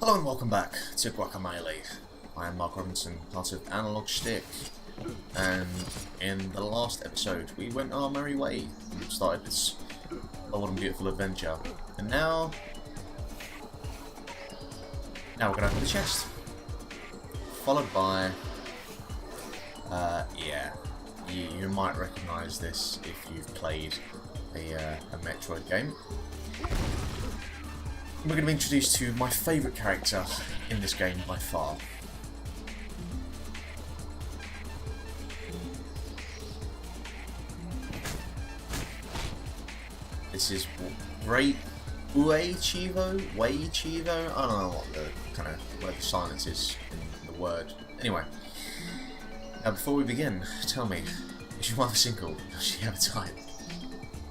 Hello and welcome back to Guacamelee. I am Mark Robinson, part of Analog Stick, and in the last episode we went our merry way. We started this old and beautiful adventure, and now we're going to open the chest, followed by, you might recognise this if you've played a Metroid game. We're going to be introduced to my favourite character in this game by far. This is Great Chivo? I don't know what the kind of where the silence is in the word. Anyway, now before we begin, tell me, is your mother single? Does she have a type?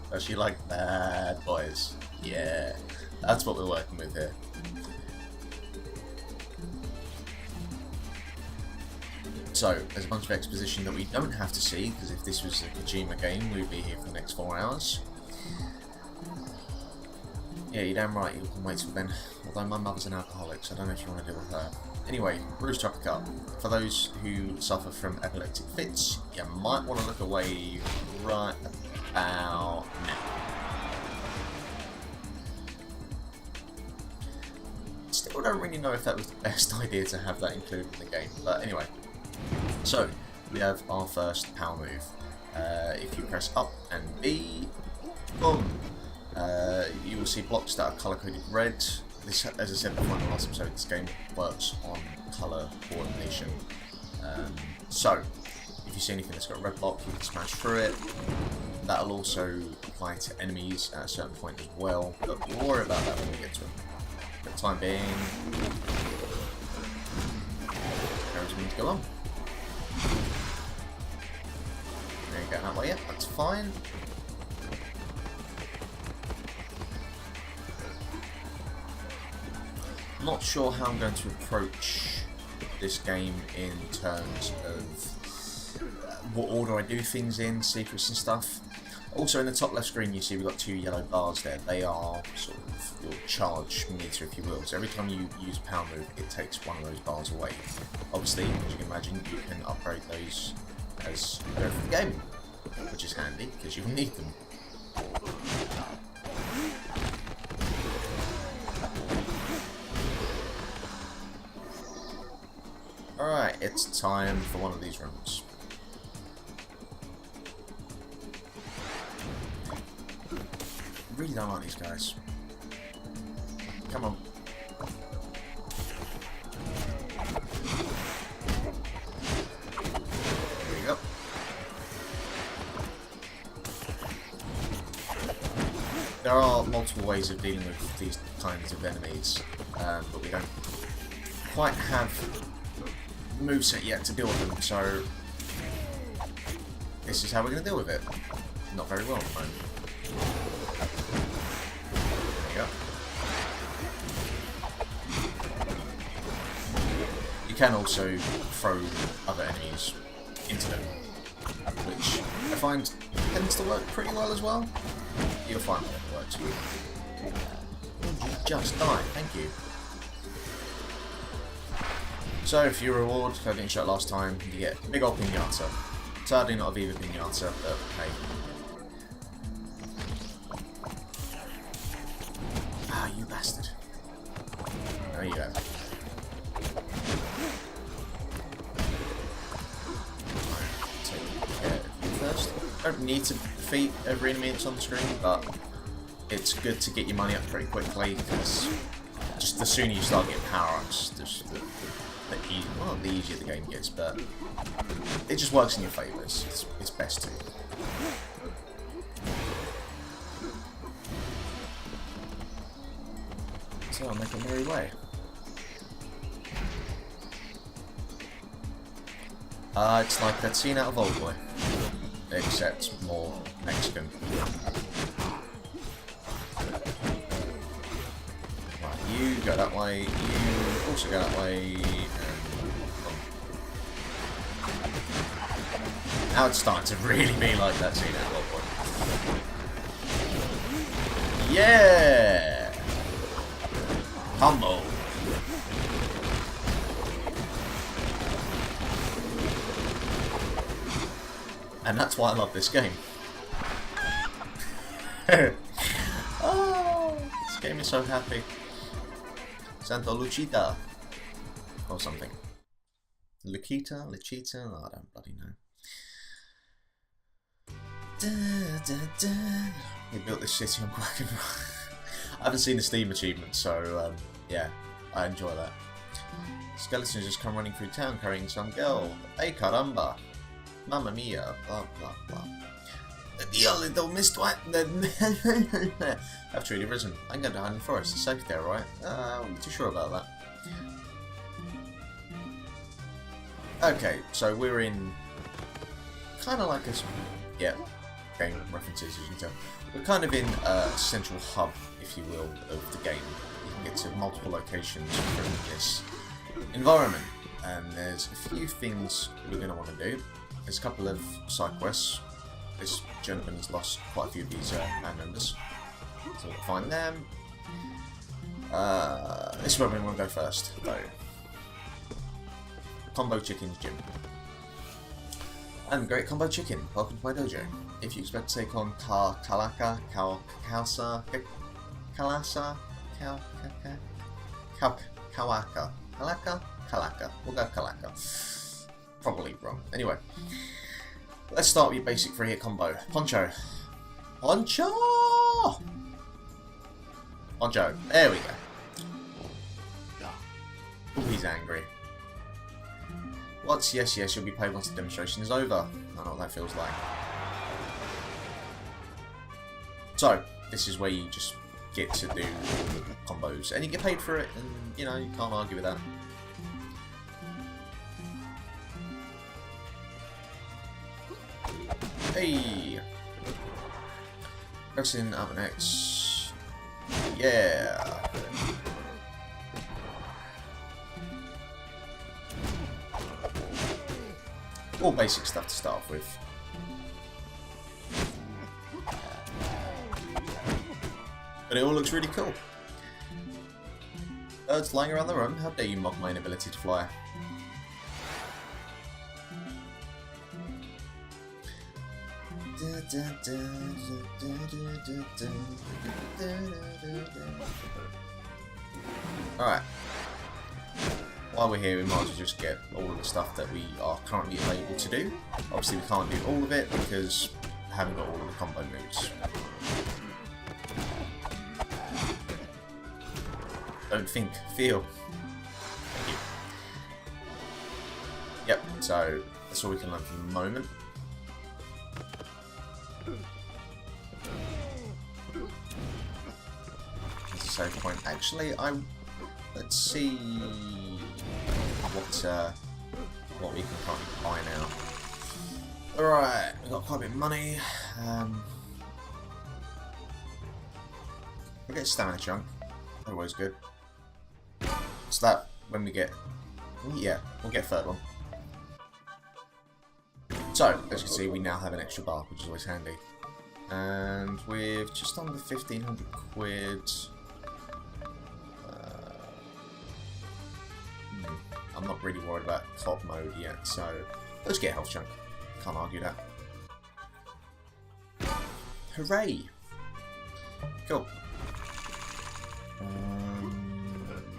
Does she like bad boys? Yeah. That's what we're working with here. So, there's a bunch of exposition that we don't have to see, because if this was a Kojima game, we'd be here for the next 4 hours. Yeah, you're damn right, you can wait till then. Although my mother's an alcoholic, so I don't know if you want to deal with her. Anyway, Bruce Uppercut. For those who suffer from epileptic fits, you might want to look away right about now. Still don't really know if that was the best idea to have that included in the game, but anyway. So, we have our first power move. If you press up and B, boom, you will see blocks that are colour-coded red. This, as I said before in the last episode, this game works on colour coordination. So, if you see anything that's got a red block, you can smash through it. That'll also apply to enemies at a certain point as well, but we'll worry about that when we get to it. For the time being, arrows need to go on. There you go, that way, yeah, that's fine. I'm not sure how I'm going to approach this game in terms of what order I do things in, secrets and stuff. Also in the top left screen you see we've got 2 yellow bars there. They are sort of your charge meter, if you will. So every time you use a power move, it takes one of those bars away. Obviously, as you can imagine, you can upgrade those as you go through the game, which is handy because you'll need them. Alright, it's time for one of these rooms. I really don't like these guys. Come on. There you go. There are multiple ways of dealing with these kinds of enemies, but we don't quite have the moveset yet to deal with them, so this is how we're going to deal with it. Not very well at the moment. You can also throw other enemies into them, which I find tends to work pretty well as well. You'll find that it works. You just died, thank you. So for your reward, I didn't show it last time, you get a big old pinata. Sadly not a Viva pinata, but hey. Ah, you bastard. There you go. Don't need to defeat every enemy that's on the screen, but it's good to get your money up pretty quickly, because just the sooner you start getting power-ups, the easier the game gets, but it just works in your favour. It's best to. So I'll make a merry way. It's like that scene out of Old Boy, except more Mexican. Right, you go that way, you also go that way, and now it's starting to really be like that scene out of Old Boy. Yeah! Combo! And that's why I love this game. Oh, this game is so happy. Santa Lucita. Or something. Luchita? Oh, I don't bloody know. We built this city on Guacamelee. I haven't seen the Steam achievement, so yeah, I enjoy that. Skeletons just come running through town carrying some girl. Hey caramba! Mamma mia! Blah blah blah. The little mist white. I've truly risen. I'm going to hide in the forest. It's safe there, right? I'm not too sure about that. Okay, so we're in kind of like a game references, as you can tell. We're kind of in a central hub, if you will, of the game. You can get to multiple locations from this environment, and there's a few things we're going to want to do. There's a couple of side quests. This gentleman has lost quite a few of these band members, so we'll find them. This is where we want to go first, though. Combo Chicken's gym. I'm Great Combo Chicken. Welcome to my dojo. If you expect to take on Kalaka, Kawaka, Kalaka. We'll go Kalaka. Probably wrong. Anyway, let's start with your basic 3-hit combo. Poncho. Poncho! There we go. Oh, he's angry. What's yes, you'll be paid once the demonstration is over. I don't know what that feels like. So, this is where you just get to do combos, and you get paid for it, and you know, you can't argue with that. Hey! Pressing up next. Yeah! All basic stuff to start off with. But it all looks really cool. Birds flying around the room. How dare you mock my inability to fly? Alright. While we're here, we might as well just get all of the stuff that we are currently able to do. Obviously, we can't do all of it because we haven't got all of the combo moves. Don't think, feel. Thank you. Yep, so that's all we can learn for the moment. There's a save point. Actually, let's see what we can currently buy now. Alright, we've got quite a bit of money. We'll get stamina chunk. Always good. So that when we get, yeah, we'll get a third one. So as you can see, we now have an extra bar, which is always handy. And with just under 1,500 quid. I'm not really worried about COD mode yet, so let's get a health chunk. Can't argue that. Hooray! Cool.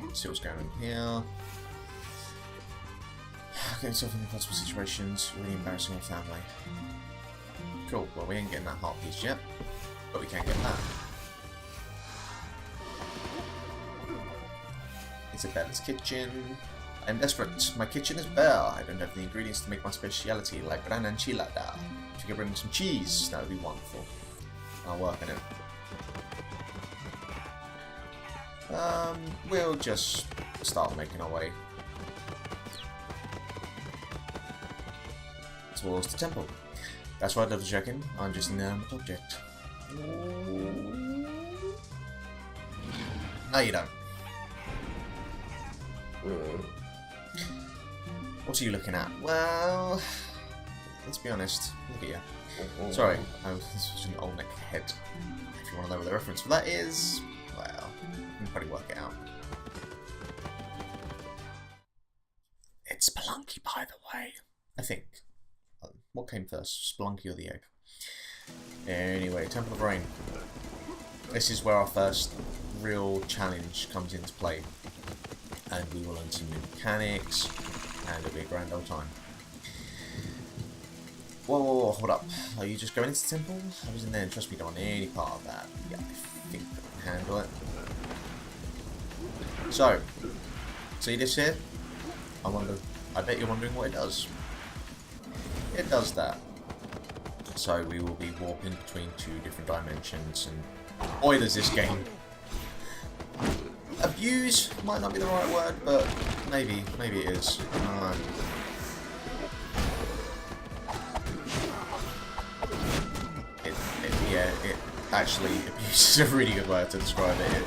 Let's see what's going on here. Getting yourself in impossible situations, really embarrassing your family. Cool, well we ain't getting that heart piece yet, but we can get that. Isabella's kitchen. I'm desperate. My kitchen is bare. I don't have the ingredients to make my speciality, like gran enchilada. If you could bring me some cheese, that would be wonderful. I'll work on it. We'll just start making our way towards the temple. That's right, little chicken. I'm just an inanimate object. No, you don't. What are you looking at? Well, let's be honest. Look at you. Sorry, this was an old neck head. If you want to know what the reference for that is, well, you can probably work it out. It's Spelunky, by the way. I think. What came first, Splunky or the egg? Anyway, Temple of Rain. This is where our first real challenge comes into play. And we will learn some new mechanics, and it'll be a grand old time. Whoa, whoa, whoa, hold up. Are you just going into the temple? I was in there, and trust me, don't want any part of that. Yeah, I think I can handle it. So, see this here? I bet you're wondering what it does. It does that. So we will be warping between 2 different dimensions, and boy does this game abuse might not be the right word, but maybe it is. It actually abuse is a really good word to describe it.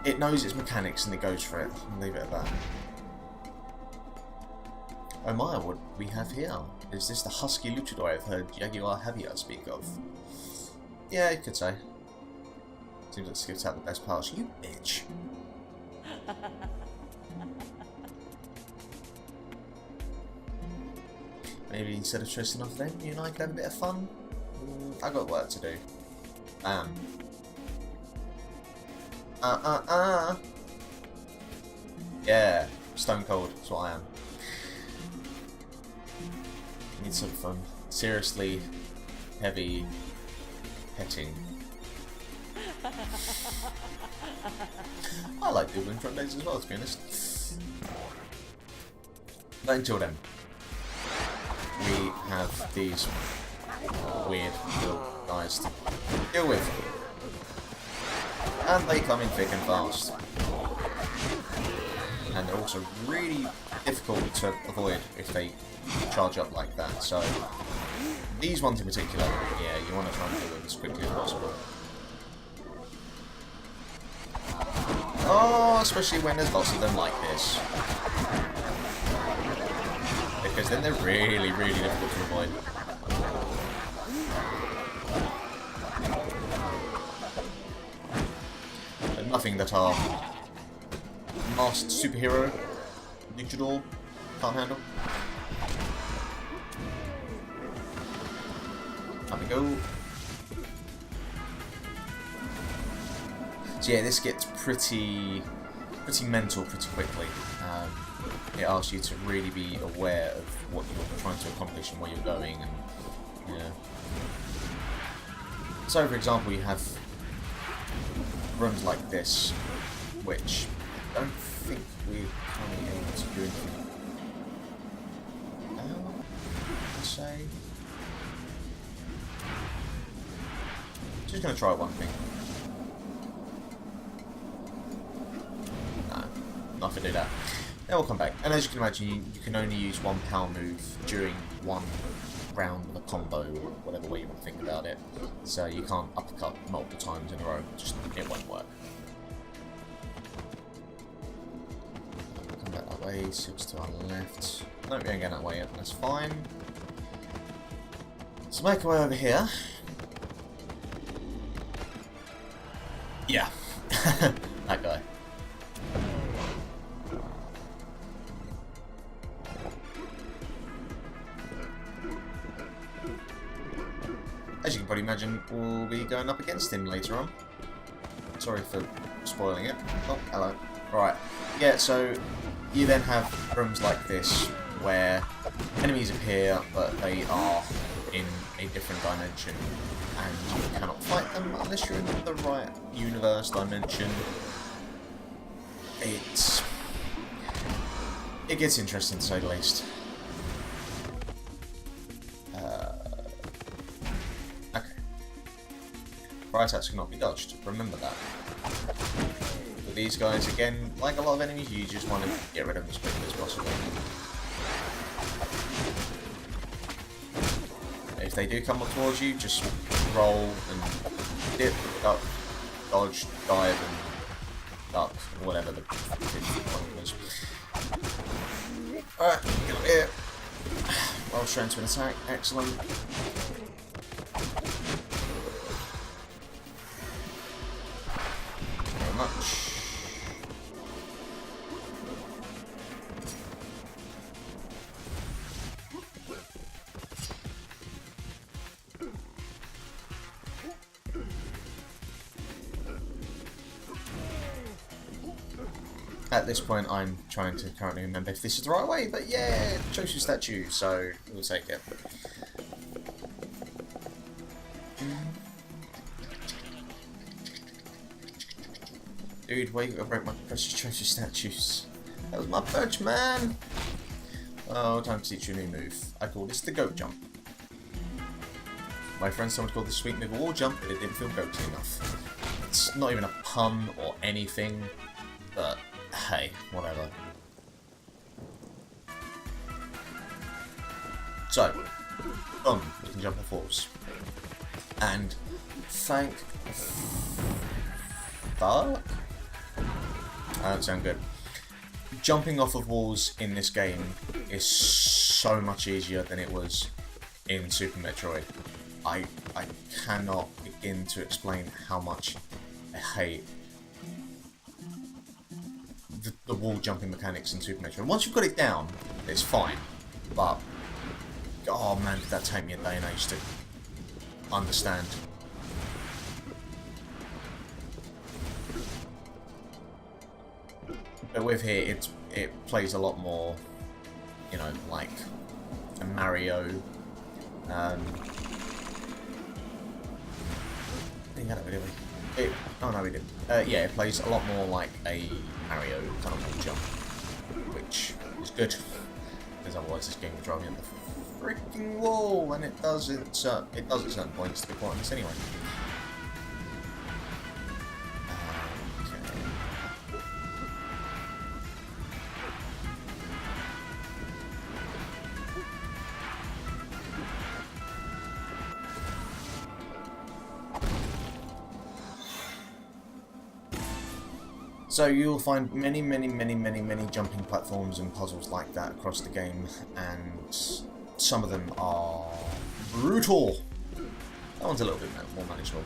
It knows its mechanics and it goes for it. I'll leave it at that. Oh my, what we have here? Is this the husky luchador I've heard Jaguar Javier speak of? Yeah, you could say. Seems like it skips out the best parts. You bitch. Maybe instead of trusting off them, you and I could have a bit of fun. I've got work to do. Bam. Yeah, stone cold. That's what I am. Need some fun. Seriously heavy petting. I like doing front days as well, to be honest. But until then, we have these weird little guys to deal with. And they come in thick and fast. And they're also really difficult to avoid if they charge up like that. So, these ones in particular, yeah, you want to try and do them as quickly as possible. Oh, especially when there's lots of them like this. Because then they're really, really difficult to avoid. But nothing that our masked superhero, Luchador, can't handle. Up we go. So yeah, this gets pretty mental pretty quickly. It asks you to really be aware of what you're trying to accomplish and where you're going, and yeah. So, for example, you have rooms like this, which I don't think we're currently able to do anything. Let's say, just gonna try one thing. Not to do that. Then we'll come back. And as you can imagine, you can only use one power move during one round of a combo, or whatever way you want to think about it. So you can't uppercut multiple times in a row. Just it won't work. Come back that way. 6 to our left. No, we ain't going that way yet. That's fine. So make our way over here. Yeah, that guy. As you can probably imagine, we'll be going up against him later on. Sorry for spoiling it. Oh, hello. Right. Yeah, so you then have rooms like this where enemies appear, but they are in a different dimension, and you cannot fight them unless you're in the right universe dimension. It gets interesting, to say the least. Fire attacks cannot be dodged, remember that. But these guys, again, like a lot of enemies, you just want to get rid of them as quickly as possible. If they do come up towards you, just roll and dip, duck, dodge, dive, and duck, whatever the point was. Alright, get up here. Roll strength to an attack, excellent. Much. at this point I'm trying to currently remember if this is the right way, but yeah, Chozo statue, so we'll take it. Dude, why you gotta break my precious Chozo statues? That was my perch, man! Oh, time to teach you a new move. I call this the goat jump. My friend someone called the sweet move a wall jump, but it didn't feel goaty enough. It's not even a pun or anything, but hey, whatever. So, boom, we can jump off walls. And thank fuck? That don't sound good. Jumping off of walls in this game is so much easier than it was in Super Metroid. I cannot begin to explain how much I hate the wall jumping mechanics in Super Metroid. Once you've got it down, it's fine. But, oh man, did that take me a day and age to understand. But with here, it plays a lot more, you know, like a Mario. Didn't get it, did we? Oh no, we didn't. Yeah, it plays a lot more like a Mario kind of wall jump, which is good, because otherwise this game would drive me up the freaking wall, and it does at certain points, to be quite honest, anyway. So you'll find many jumping platforms and puzzles like that across the game, and some of them are brutal. That one's a little bit more manageable.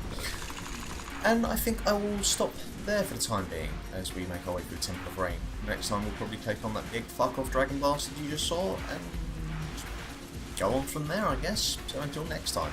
And I think I will stop there for the time being, as we make our way through Temple of Rain. Next time we'll probably take on that big fuck-off dragon bastard you just saw, and go on from there, I guess. So until next time.